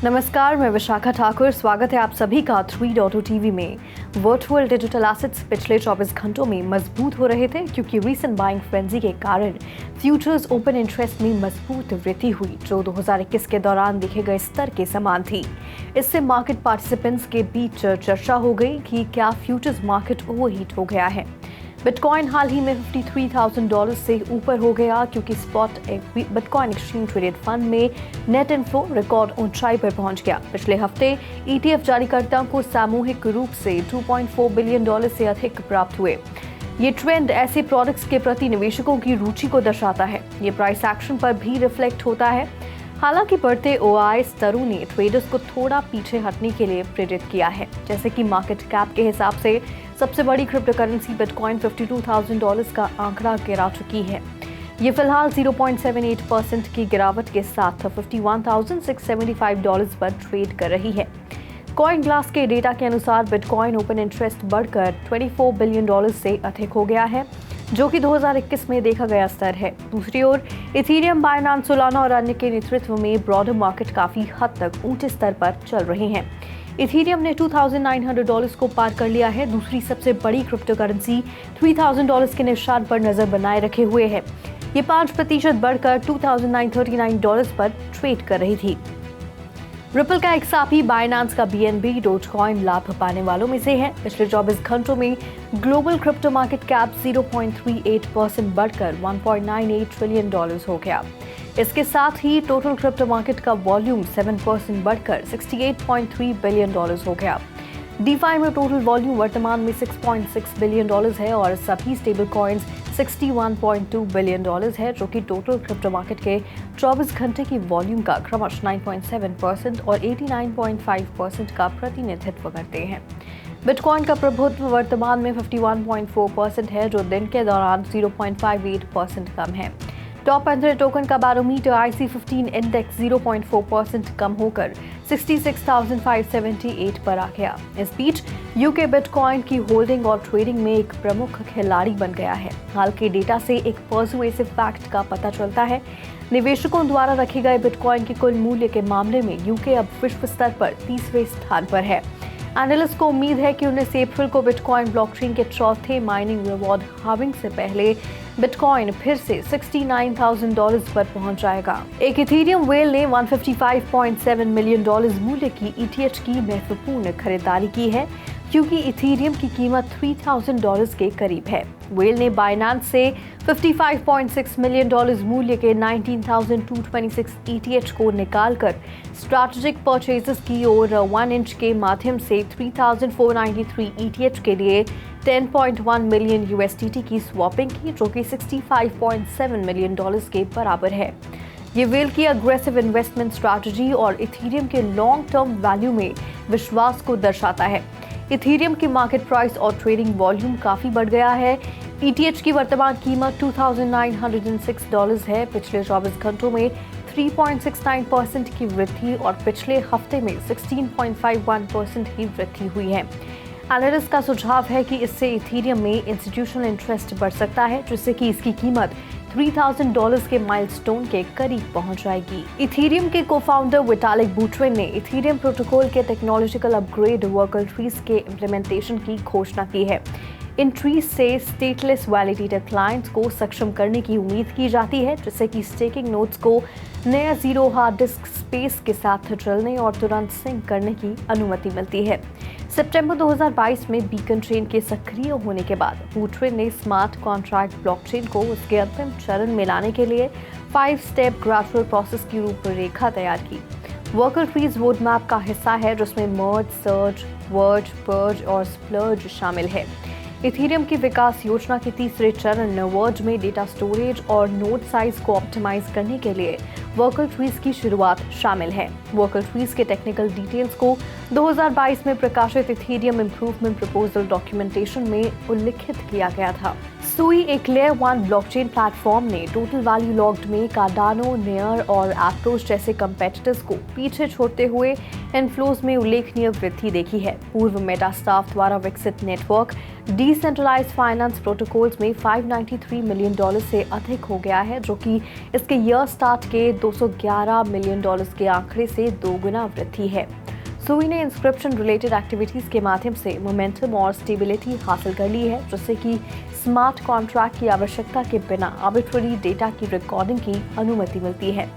नमस्कार, मैं विशाखा ठाकुर। स्वागत है आप सभी का 3.0 टीवी में। वर्चुअल डिजिटल एसेट्स पिछले 24 घंटों में मजबूत हो रहे थे क्योंकि रीसेंट बाइंग फ्रेंजी के कारण फ्यूचर्स ओपन इंटरेस्ट में मजबूत वृद्धि हुई, जो 2021 के दौरान देखे गए स्तर के समान थी। इससे मार्केट पार्टिसिपेंट्स के बीच चर्चा हो गई कि क्या फ्यूचर्स मार्केट ओवरहीट हो गया है। बिटकॉइन हाल ही में $53,000 से ऊपर हो गया क्योंकि spot bitcoin exchange traded fund में नेट इनफ्लो रिकॉर्ड ऊंचाई पर पहुंच गया। पिछले हफ्ते ETF जारीकर्ताओं को सामूहिक रूप से $2.4 बिलियन से अधिक प्राप्त हुए। ये ट्रेंड ऐसे प्रोडक्ट्स के प्रति निवेशकों की रुचि को दर्शाता है। ये प्राइस एक्शन पर भी रिफ्लेक्ट होता है। हालांकि बढ़ते OI स्तरों ने ट्रेडर्स को थोड़ा पीछे हटने के लिए प्रेरित किया है। जैसे कि मार्केट कैप के हिसाब से सबसे बड़ी क्रिप्टो करेंसी बिटकॉइन $52,000 का आंकड़ा गिरा चुकी है। ये फिलहाल 0.78% की गिरावट के साथ $51,675 पर ट्रेड कर रही है। कॉइन ग्लास के डेटा के अनुसार बिटकॉइन ओपन इंटरेस्ट बढ़कर $24 बिलियन से अधिक हो गया है, जो कि 2021 में देखा गया स्तर है। दूसरी ओर इथेरियम, बाइनेंस, सोलाना और अन्य के नेतृत्व में ब्रॉडर मार्केट काफी हद तक ऊंचे स्तर पर चल रहे हैं। इथेरियम ने $2,900 को पार कर लिया है। दूसरी सबसे बड़ी क्रिप्टो करेंसी $3,000 के निशान पर नजर बनाए रखे हुए है। ये 5% बढ़कर $2,939 पर ट्रेड कर रही थी। रिपल का एक साथी बाइनेंस का BNB डोजकॉइन लाभ पाने वालों में से है। पिछले 24 घंटों में ग्लोबल क्रिप्टो मार्केट कैप 0.38% बढ़कर $1.98 ट्रिलियन हो गया। इसके साथ ही टोटल क्रिप्टो मार्केट का वॉल्यूम 7% बढ़कर $68.3 बिलियन हो गया। DeFi में टोटल वॉल्यूम वर्तमान में $6.6 बिलियन है और सभी स्टेबल कॉइन्स $61.2 बिलियन है, जो कि टोटल क्रिप्टो मार्केट के 24 घंटे की वॉल्यूम का क्रमशः 9.7% और 89.5% का प्रतिनिधित्व करते हैं। बिटकॉइन का प्रभुत्व वर्तमान में 51.4% है, जो दिन के दौरान 0.58% कम है। टॉप 100 टोकन का बैरोमीटर IC15 इंडेक्स 0.4% कम होकर 66,578 पर आ गया। इस बीच UK बिटकॉइन की होल्डिंग और ट्रेडिंग में एक प्रमुख खिलाड़ी बन गया है। हाल के डेटा से एक पर्सुएसिव फैक्ट का पता चलता है। निवेशकों द्वारा रखे गए बिटकॉइन के कुल मूल्य के मामले में UK अब विश्व स्तर पर 30वें स्थान पर है। एनालिस्ट को उम्मीद है कि 19 अप्रैल को बिटकॉइन ब्लॉकचेन के चौथे माइनिंग रिवॉर्ड हार्विंग से पहले बिटकॉइन फिर से $69,000 पर पहुंच जाएगा। एक इथेरियम व्हेल ने $155.7 मिलियन मूल्य की ETH की महत्वपूर्ण खरीदारी की है, क्योंकि इथेरियम की कीमत $3,000 के करीब है। व्हेल ने बाइनेंस से $55.6 मिलियन मूल्य के 19,226 ETH को निकालकर स्ट्रैटेजिक परचेजेस की और 1 इंच के माध्यम से 3,493 ETH के लिए 10.1 मिलियन USDT की स्वैपिंग की, जो कि $65.7 मिलियन के बराबर है। ये व्हेल की अग्रेसिव इन्वेस्टमेंट स्ट्रैटेजी और इथेरियम के लॉन्ग टर्म वैल्यू में विश्वास को दर्शाता है। इथेरियम की मार्केट प्राइस और ट्रेडिंग वॉल्यूम काफी बढ़ गया है। ETH की वर्तमान कीमत $2,906 है। पिछले 24 घंटों में 3.69% की वृद्धि और पिछले हफ्ते में 16.51% की वृद्धि हुई है। एनालिस्ट का सुझाव है कि इससे इथेरियम में इंस्टीट्यूशनल इंटरेस्ट बढ़ सकता है, जिससे कि इसकी कीमत $3,000 के माइलस्टोन के करीब पहुंच जाएगी। इथेरियम के को-फाउंडर विटालिक बुटेरिन ने इथेरियम प्रोटोकॉल के टेक्नोलॉजिकल अपग्रेड वर्कल ट्रीज के इम्प्लीमेंटेशन की घोषणा की है। इन ट्रीज से स्टेटलेस वैलिडेटेड क्लाइंट्स को सक्षम करने की उम्मीद की जाती है, जिससे कि स्टेकिंग नोड्स को नया जीरो हार्ड डिस्क स्पेस के साथ चलने और तुरंत सिंक करने की अनुमति मिलती है। सितंबर 2022 में बीकन चेन के सक्रिय होने के बाद बुटेरिन ने स्मार्ट कॉन्ट्रैक्ट ब्लॉकचेन को उसके अंतिम चरण में लाने के लिए 5 स्टेप ग्रेजुअल प्रोसेस की रूपरेखा तैयार की। वर्कल ट्रीज रोड मैप का हिस्सा है, जिसमें मर्ज, सर्च, वर्ज, पर्ज और स्प्लर्ज शामिल है। इथेरियम की विकास योजना के तीसरे चरण वर्ज में डेटा स्टोरेज और नोड साइज को ऑप्टिमाइज करने के लिए वर्कल ट्रीज की शुरुआत शामिल है। वर्कल ट्रीज के टेक्निकल डिटेल्स को 2022 में प्रकाशित इथेरियम इंप्रूवमेंट प्रपोजल डॉक्यूमेंटेशन में उल्लिखित किया गया था। सुई एक लेयर 1 ब्लॉकचेन प्लेटफॉर्म ने टोटल वैल्यू लॉक्ड में कार्डानो, नेयर और एप्रोच जैसे कंपेटिटर्स को पीछे छोड़ते हुए इनफ्लोज में उल्लेखनीय वृद्धि देखी है। पूर्व मेटा स्टाफ द्वारा विकसित नेटवर्क डिसेंट्रलाइज्ड फाइनेंस प्रोटोकॉल्स में $593 मिलियन से अधिक हो गया है, जो कि इसके ईयर स्टार्ट के $211 मिलियन के आंकड़े से दोगुना वृद्धि है। सुई ने इंस्क्रिप्शन रिलेटेड एक्टिविटीज के माध्यम से मोमेंटम और स्टेबिलिटी हासिल कर ली है, जिससे कि स्मार्ट कॉन्ट्रैक्ट की आवश्यकता के बिना आर्बिट्ररी डेटा की रिकॉर्डिंग की अनुमति मिलती है।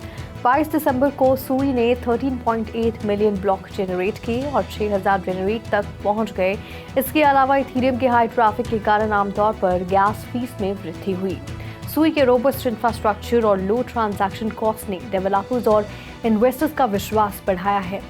22 दिसंबर को सुई ने 13.8 मिलियन ब्लॉक जेनरेट किए और 6000 जेनरेट तक पहुंच गए। इसके अलावा इथेरियम के हाई ट्रैफिक के कारण आमतौर पर गैस फीस में वृद्धि हुई। सुई के रोबस्ट इंफ्रास्ट्रक्चर और लो ट्रांजैक्शन कॉस्ट ने डेवलपर्स और इन्वेस्टर्स का विश्वास बढ़ाया है।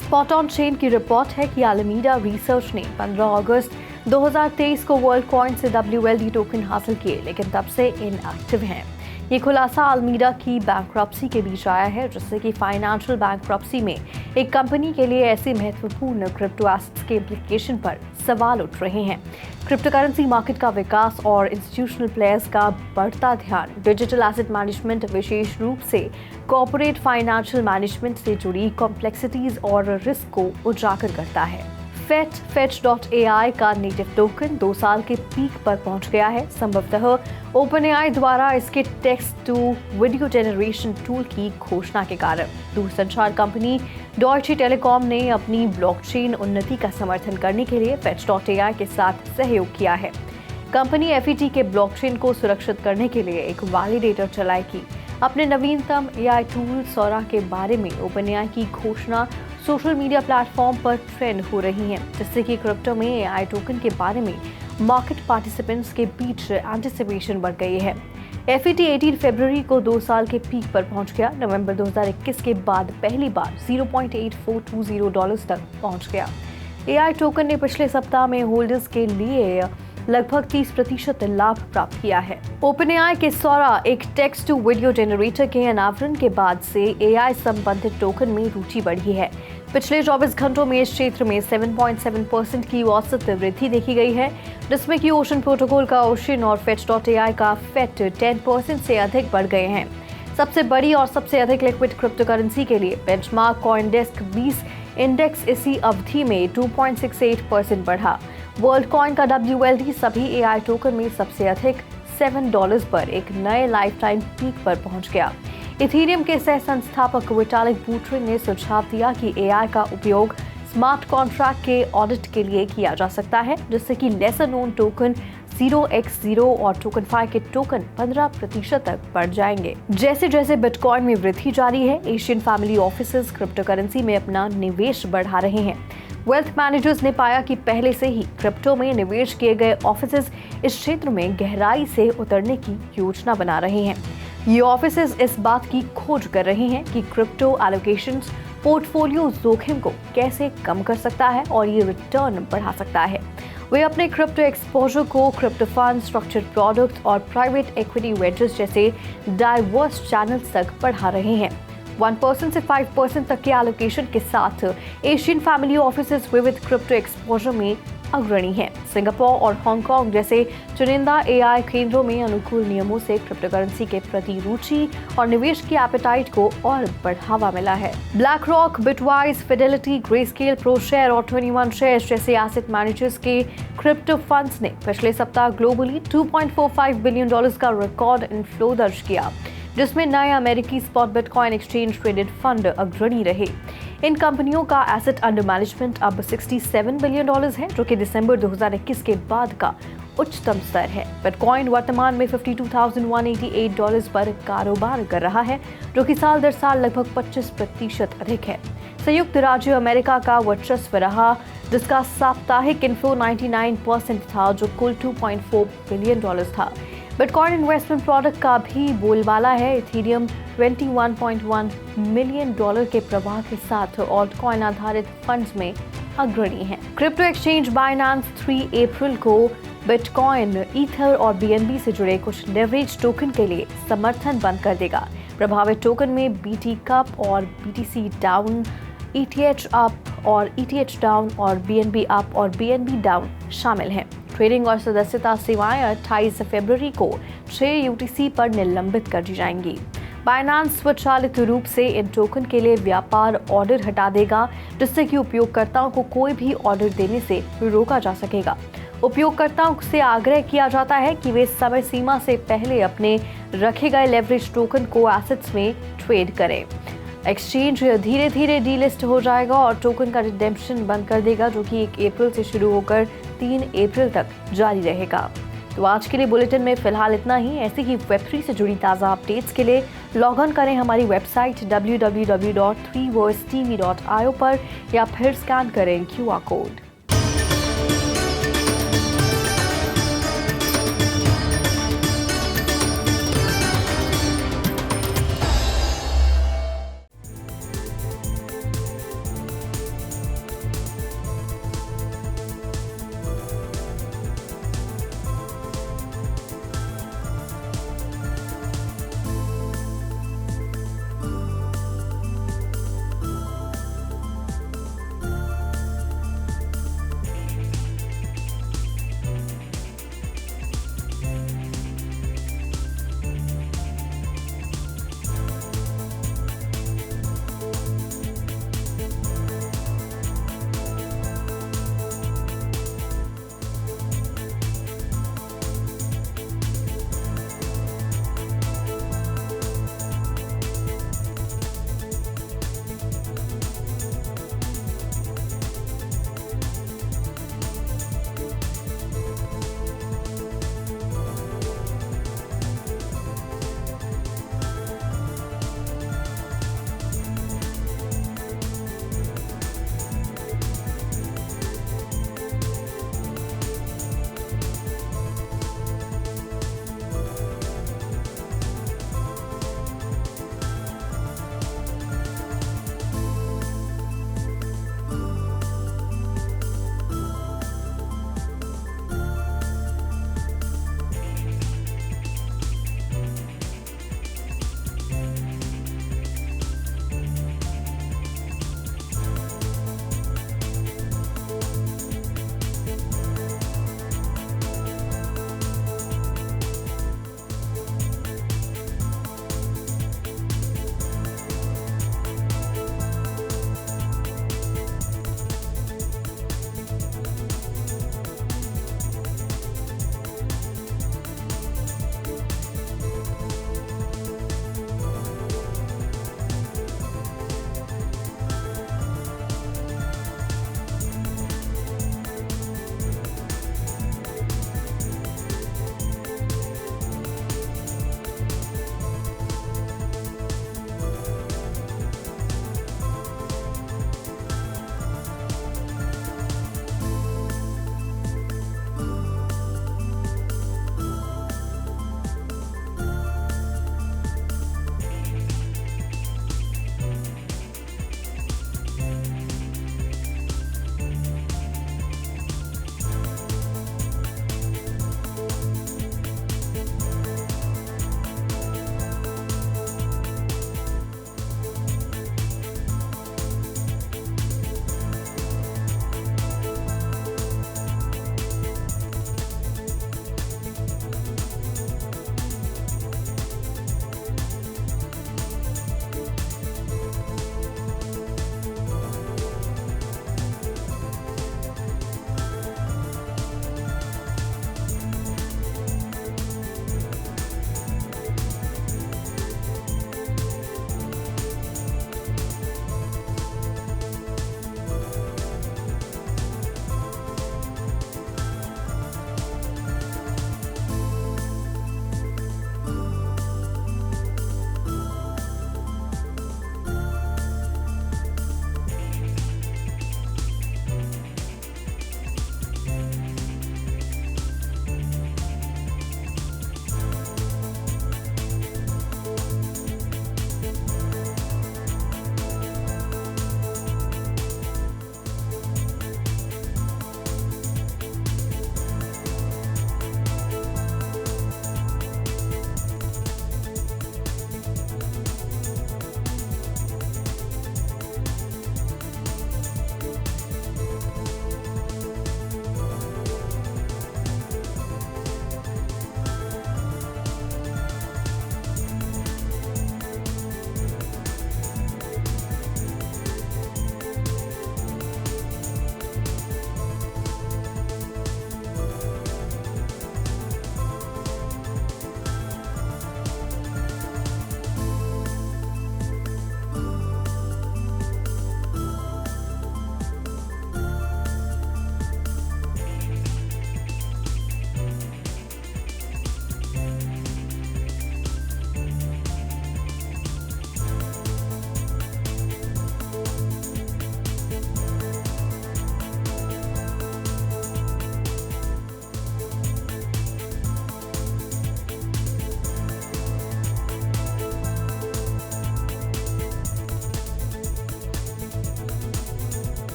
स्पॉट ऑन चेन की रिपोर्ट है कि आलमीडा रिसर्च ने 15 अगस्त 2023 को वर्ल्ड कॉइन से WLD टोकन हासिल किए, लेकिन तब से इनएक्टिव हैं। ये खुलासा आलमीडा की बैंक्रप्सी के बीच आया है, जिससे कि फाइनेंशियल बैंक्रप्सी में एक कंपनी के लिए ऐसे महत्वपूर्ण क्रिप्टो एसेट्स के इम्प्लीकेशन पर सवाल उठ रहे हैं। क्रिप्टो करेंसी मार्केट का विकास और इंस्टीट्यूशनल प्लेयर्स का बढ़ता ध्यान डिजिटल एसेट मैनेजमेंट, विशेष रूप से कॉर्पोरेट फाइनेंशियल मैनेजमेंट से जुड़ी कॉम्प्लेक्सिटीज और रिस्क को उजागर करता है। Fetch.ai का नेटिव टोकन 2 साल के पीक पर पहुंच गया है, संभवतः OpenAI द्वारा इसके text to video generation tool की घोषणा के कारण। दूरसंचार कंपनी डॉयचे टेलीकॉम ने अपनी ब्लॉकचेन उन्नति का समर्थन करने के लिए Fetch.ai के साथ सहयोग किया है। कंपनी FET के ब्लॉकचेन को सुरक्षित करने के लिए एक वैलिडेटर चलाएगी। अपने नवीनतम AI टूल सोरा के बारे में OpenAI की घोषणा सोशल मीडिया प्लेटफॉर्म पर ट्रेंड हो रही है, जिससे कि क्रिप्टो में AI टोकन के बारे में मार्केट पार्टिसिपेंट्स के बीच एंटिसिपेशन बढ़ गई है। FET 18 फरवरी को 2 साल के पीक पर पहुंच गया। नवंबर 2021 के बाद पहली बार $0.8420 तक पहुंच गया। AI टोकन ने पिछले सप्ताह में होल्डर्स के लिए लगभग 30% लाभ प्राप्त किया है। OpenAI के सोरा एक टेक्स्ट टू वीडियो जनरेटर के अनावरण के बाद से AI संबंधित टोकन में रुचि बढ़ी है। पिछले 24 घंटों में इस क्षेत्र में 7.7% की औसत वृद्धि देखी गई है, जिसमें कि ओशन प्रोटोकॉल का ओशन और Fetch.ai का FET 10% से अधिक बढ़ गए हैं। सबसे बड़ी और सबसे अधिक लिक्विड क्रिप्टो करेंसी के लिए बेंचमार्क कॉइनडेस्क 20 इंडेक्स इसी अवधि में 2.68% बढ़ा। वर्ल्ड कॉइन का WLD सभी AI टोकन में सबसे अधिक $7 पर एक नए लाइफ टाइम पीक पर पहुंच गया। इथेरियम के सह संस्थापक विटालिक बुटेरिन ने सुझाव दिया कि AI का उपयोग स्मार्ट कॉन्ट्रैक्ट के ऑडिट के लिए किया जा सकता है, जिससे कि लेसर नोन टोकन 0x0 और टोकन 5 के टोकन 15% तक बढ़ जाएंगे। जैसे जैसे बिटकॉइन में वृद्धि जारी है, Asian family offices crypto currency में अपना निवेश बढ़ा रहे हैं। वेल्थ मैनेजर्स ने पाया कि पहले से ही क्रिप्टो में निवेश किए गए ऑफिसेज इस क्षेत्र में गहराई से उतरने की योजना बना रहे हैं। ये ऑफिसेज इस बात की खोज कर रहे हैं कि क्रिप्टो एलोकेशंस पोर्टफोलियो जोखिम को कैसे कम कर सकता है और ये रिटर्न बढ़ा सकता है। वे अपने क्रिप्टो एक्सपोजर को क्रिप्टो फंड, स्ट्रक्चर्ड प्रोडक्ट और प्राइवेट इक्विटी वेंचर्स जैसे डाइवर्स चैनल्स तक बढ़ा रहे हैं। 1% से 5% तक के एलोकेशन के साथ एशियन फैमिली ऑफिसेज विविध क्रिप्टो एक्सपोजर में अग्रणी हैं। सिंगापुर और हांगकांग जैसे चुनिंदा AI केंद्रों में अनुकूल नियमों से क्रिप्टो करेंसी के प्रति रुचि और निवेश की एपेटाइट को और बढ़ावा मिला है। BlackRock, Bitwise, Fidelity, Grayscale, ProShare और 21 शेयर्स जैसे एसेट मैनेजर्स के क्रिप्टो फंड्स ने पिछले सप्ताह ग्लोबली $2.45 बिलियन का रिकॉर्ड इनफ्लो दर्ज किया, जिसमें नए अमेरिकी spot bitcoin exchange traded fund अग्रणी रहे। इन कंपनियों का एसेट अंडर मैनेजमेंट अब $67 बिलियन है, जो कि दिसंबर 2021 के बाद का उच्चतम स्तर है। बिटकॉइन वर्तमान में $52,188 पर कारोबार कर रहा है, जो कि साल दर साल लगभग 25% अधिक है। संयुक्त राज्य अमेरिका का वर्चस्व रहा, जिसका साप्ताहिक इन्फ्लो 99% था, जो कुल $2.4 बिलियन था। बिटकॉइन इन्वेस्टमेंट प्रोडक्ट का भी बोलबाला है। इथेरियम $21.1 मिलियन के प्रवाह के साथ ऑल्टकॉइन आधारित फंड्स में अग्रणी है। क्रिप्टो एक्सचेंज बाइनेंस 3 अप्रैल को बिटकॉइन, ईथर और BNB से जुड़े कुछ लेवरेज टोकन के लिए समर्थन बंद कर देगा। प्रभावित टोकन में BT कप और BTC डाउन, ETH अप और ETH डाउन और BNB अप और BNB डाउन शामिल हैं। ट्रेडिंग और सदस्यता सेवाएं 28 फरवरी को 6 UTC पर निलंबित कर दी जाएंगी। बाइनेंस स्वचालित रूप से इन टोकन के लिए व्यापार ऑर्डर हटा देगा, जिससे कि उपयोगकर्ताओं को कोई भी ऑर्डर देने से रोका जा सकेगा। उपयोगकर्ताओं से आग्रह किया जाता है कि वे समय सीमा से पहले अपने रखे गए लेवरेज टोकन को एसेट्स में ट्रेड करें। एक्सचेंज धीरे धीरे डीलिस्ट हो जाएगा और टोकन का रिडेम्पशन बंद कर देगा, जो कि 1 अप्रैल से शुरू होकर 3 अप्रैल तक जारी रहेगा। तो आज के लिए बुलेटिन में फिलहाल इतना ही। ऐसी ही वेब3 से जुड़ी ताज़ा अपडेट्स के लिए लॉग ऑन करें हमारी वेबसाइट www.3versetv.io पर या फिर स्कैन करें QR कोड।